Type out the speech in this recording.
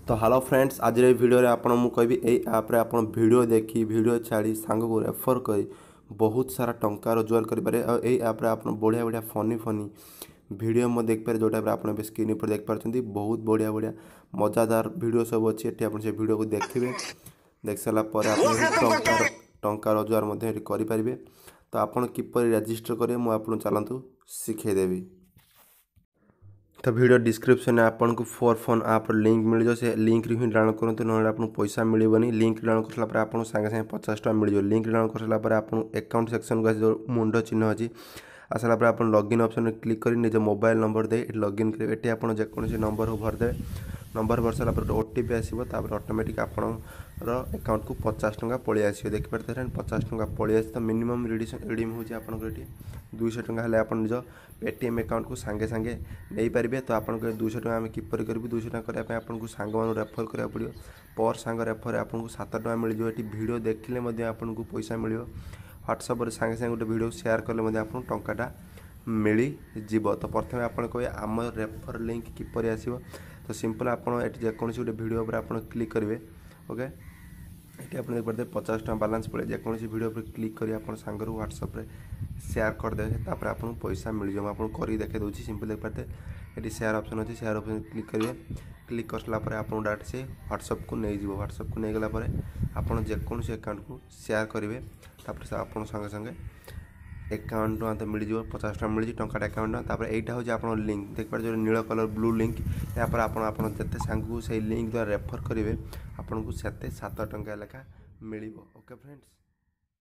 तो hello friends, आज video रे आपन मु कहबी एई ऐप रे आपन वीडियो देखी वीडियो छाड़ी सांग को रेफर करी बहुत सारा टंका रोजगार करि पारे। और एई ऐप रे आपन बढ़िया बढ़िया फनी फनी वीडियो म देख पारे, जोटा आपन स्क्रीन पर देख पारछंती। बहुत बढ़िया बढ़िया मजादार वीडियो सब अच्छी एठी आपन से वीडियो को देखिबे। देख सारा पर आपन टंका रोजगार मध्ये एठी करि पारिबे। तो आपन किपर रजिस्टर करे मु आपन चलंतु सिखे देबी। तो वीडियो डिस्क्रिप्शन में आपन को फोर फोन आप लिंक मिल जाए, से लिंक रे ही डाउनलोड करंतु, न आपन पैसा मिलबनी। लिंक डाउनलोड करला पर आपन संगे संगे 50 टका मिल जाए। लिंक डाउनलोड करला पर आपन अकाउंट सेक्शन को जो मुंडो चिन्ह अछि आसला पर आपन लॉगिन ऑप्शन में क्लिक करी निज मोबाइल नंबर दे लॉगिन करे। एटी आपन जे कोनसी नंबर हो भर दे, नंबर भर सारा पर ओटीपी आसीबो। तापर ऑटोमेटिक आपन रो अकाउंट को 50 टका पळि आसीबो। देखि परते 50 टका पळि आसी। तो मिनिमम रिडीम होची आपन को एटी 200 टका हले आपन निज पेटीएम अकाउंट को संगे संगे नहीं पारे। तो आपन को 200 टका आम किपर करूँ 200 टका करने आपन को सांग मान रेफर करा पड़ो। पर सांग रेफर आपन को 7 टका मिल जाए। वीडियो देखिले आपन को पैसा मिल। व्हाट्सएप पर सांगे सांगे गोटे वीडियो शेयर कले आपन टंकाटा मिल जीव। तो प्रथम आपन कहे आम रेफर लिंक किपर आसो। तो सिंपल आपन ये जेकोसी गोटे वीडियो पर आपन क्लिक करेंगे। ओके, ये आप देखते 50 टका बालांस पड़े। जेकोसी वीडियो पर क्लिक कर आप सांगर व्हाट्सएप रे शेयर करदे, तापर आपन पैसा मिल जाए। आपन कर देखे दूसरी सिंपल देख पाते ये शेयर ऑप्शन अच्छे। शेयर ऑप्शन क्लिक करेंगे। क्लिक कर सारा पर आपन डायरेक्ट से व्हाट्सएप को नहीं जीव। व्हाट्सएप को नहीं गला पर आपन जेकोसी अकाउंट को शेयर करेंगे। तापर आपन संगे संगे अकाउंट तो मिल जाए 50 टका मिल टंका अकाउंट। तापर एटा हो आपन लिंक देख पारे जो नील कलर ब्लू लिंक। यापर आपन जिते सांग को से लिंक द्वारा रेफर करेंगे आपन को 7 टका लेखा मिल। Okay friends.